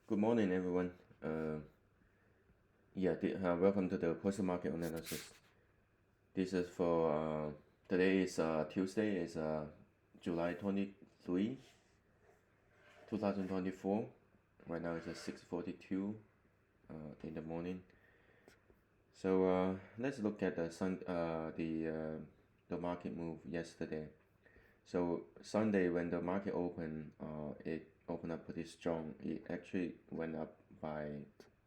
Good morning, everyone. Welcome to the post-market analysis. This is for today is Tuesday, is July 23, 2024. Right now it's 6:42 in the morning. So let's look at the market move yesterday. So Sunday when the market opened, it opened up pretty strong. It actually went up by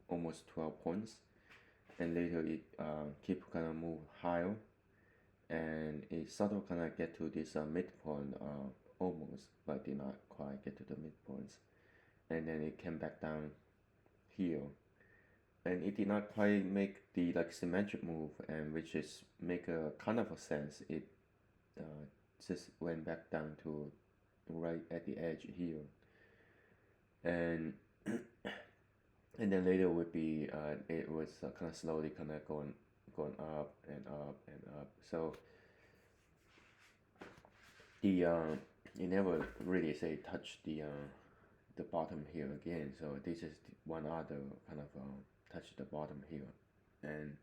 almost 12 points, and later it keep kind of move higher, and it sort of kind of get to this midpoint almost, but did not quite get to the midpoints, and then it came back down here, and it did not quite make the like symmetric move, and which is make a kind of a sense. It uh, just went back down to right at the edge here, and and then later would be it was kind of slowly kind of going up and up and up. So the it never really say touch the bottom here again. So this is one other kind of touch the bottom here, and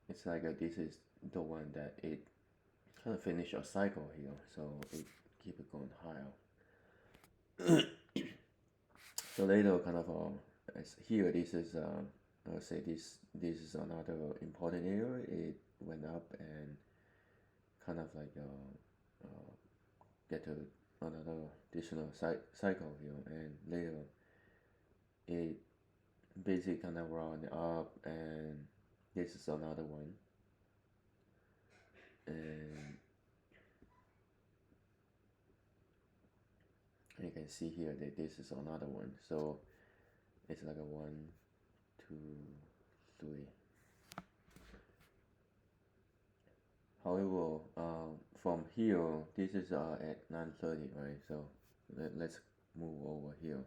it's like this is the one that it kind of finish a cycle here. So it keep it going higher. So later kind of as here this is I'll say this is another important area. It went up and kind of like get to another additional cycle here, and later it basically kind of run up, and this is another one, and you can see here that this is another one. So it's like a 1, 2, 3. However, from here, this is at 9:30, right? So let's move over here.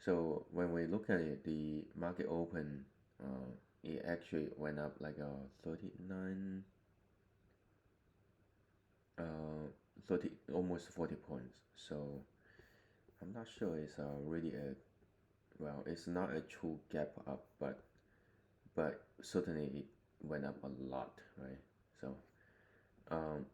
So when we look at it, the market open, it actually went up like 39, 30, almost 40 points. So I'm not sure it's really well, it's not a true gap up, but certainly it went up a lot, right? So um,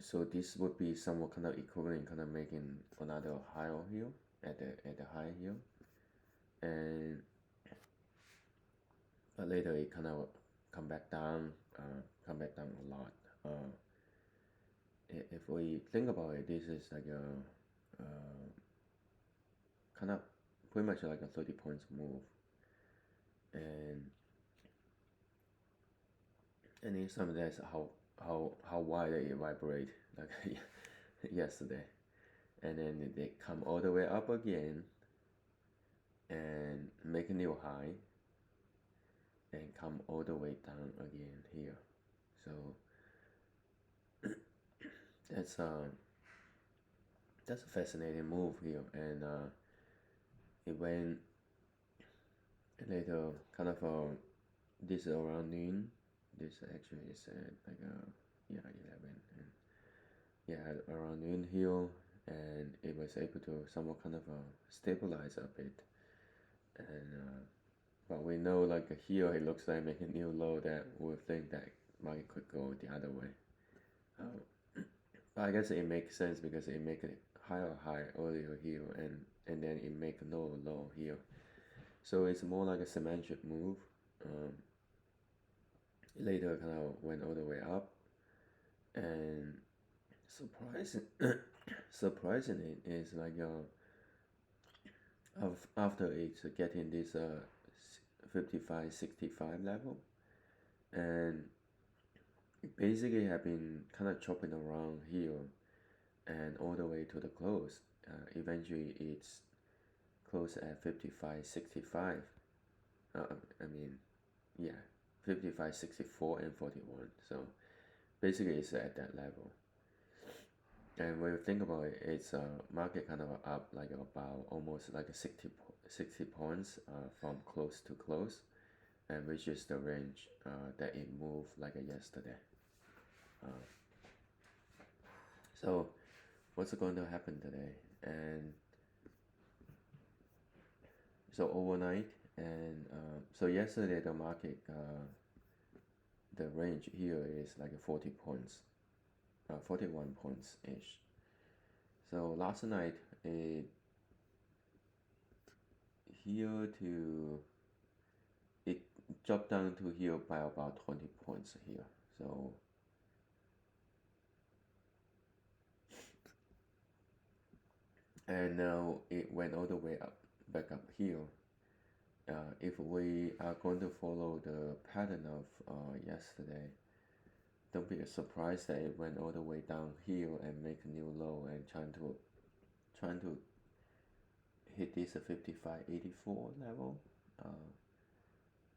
so this would be somewhat kind of equivalent, kind of making another higher here at the high here, and later it kind of come back down a lot. Uh, if we think about it, this is like a kind of pretty much like a 30 points move, and in some that's how wide it vibrate like yesterday, and then they come all the way up again and make a new high and come all the way down again here. So that's a fascinating move here, and it went later kind of this around noon. This actually is at like 11, and yeah, around noon here, and it was able to somewhat kind of stabilize a bit, and but we know like here it looks like making new low that we think that market could go the other way. But I guess it makes sense because it make it higher high earlier here, and then it make lower low here. So it's more like a symmetric move. Um, Later kind of went all the way up, and surprising surprisingly is like after it's getting this 55-65 level, and it basically have been kind of chopping around here and all the way to the close. Eventually it's close at 55-65. I mean, yeah, 55-64 and 41. So basically it's at that level. And when you think about it, it's market kind of up like about almost like a 60 points from close to close, and which is the range that it moved like yesterday. So what's going to happen today? And So overnight, and so yesterday the market, the range here is like 40 points, 41 points ish. So last night it here to it dropped down to here by about 20 points here. So and now it went all the way up, back up here. If we are going to follow the pattern of yesterday, don't be surprised that it went all the way down here and make a new low and trying to hit this 55.84 level.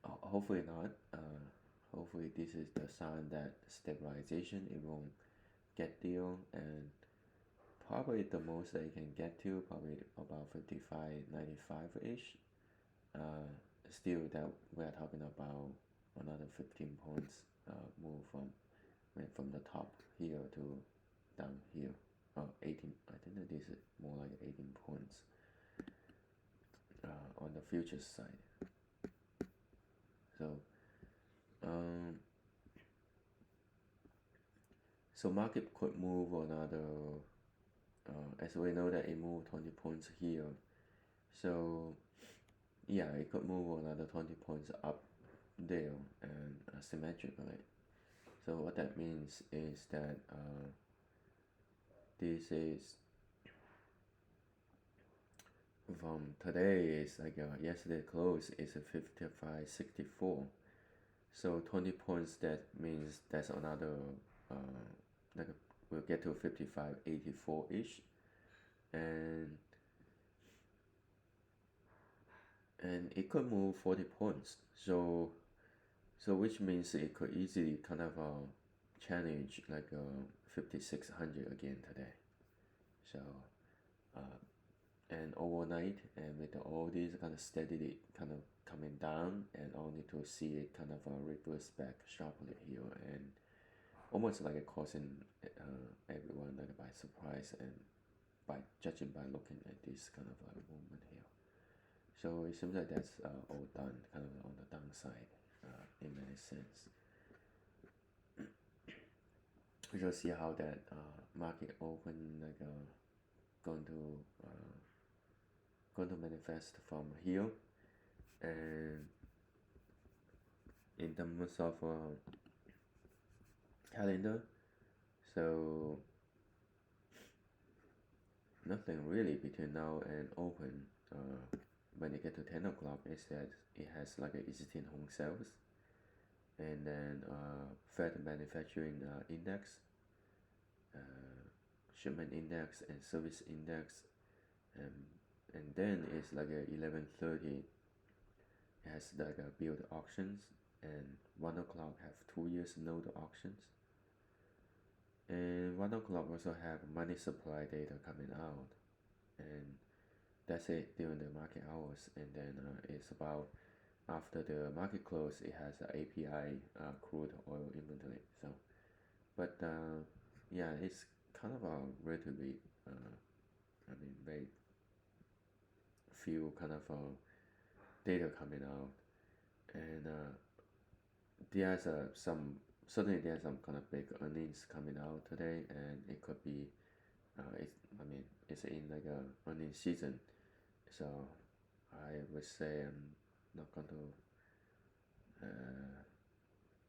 Hopefully not. Hopefully this is the sign that stabilization, it won't get there, and probably the most that it can get to probably about 55.95 ish. Still that we're talking about another 15 points move from the top here to down here. 18. I think that this is more like 18 points on the futures side. So so market could move another, as we know that it moved 20 points here. So yeah, it could move another 20 points up there and symmetrically. So what that means is that this is from today is like yesterday close is a 55.64. So 20 points, that means that's another like we'll get to 55.84 ish, and it could move 40 points. So which means it could easily kind of challenge like 5600 again today. So and overnight, and with all these kind of steadily kind of coming down, and only to see it kind of reverse back sharply here, and almost like causing everyone like by surprise, and by judging by looking at this kind of movement here. So it seems like that's all done, kind of on the downside in many sense. We shall see how that market open like going to manifest from here, and in terms of calendar, so nothing really between now and open. When it get to 10 o'clock, is that it has like existing home sales, and then Fed manufacturing index, shipment index, and service index, and then it's like 11:30. It has like build auctions, and 1 o'clock have 2 years note auctions, and 1 o'clock also have money supply data coming out, and that's it during the market hours. And then it's about after the market close, it has API crude oil inventory. So but yeah, it's kind of a relatively very few kind of data coming out, and there's certainly there's some kind of big earnings coming out today, and it could be it's in like a earnings season. So I would say I'm not going to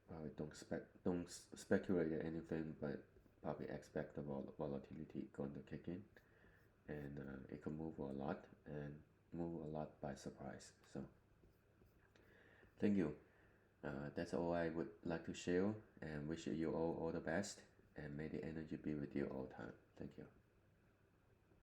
probably don't speculate anything, but probably expect the volatility going to kick in, and it can move a lot, and move a lot by surprise. So thank you. That's all I would like to share, and wish you all the best, and may the energy be with you all the time. Thank you.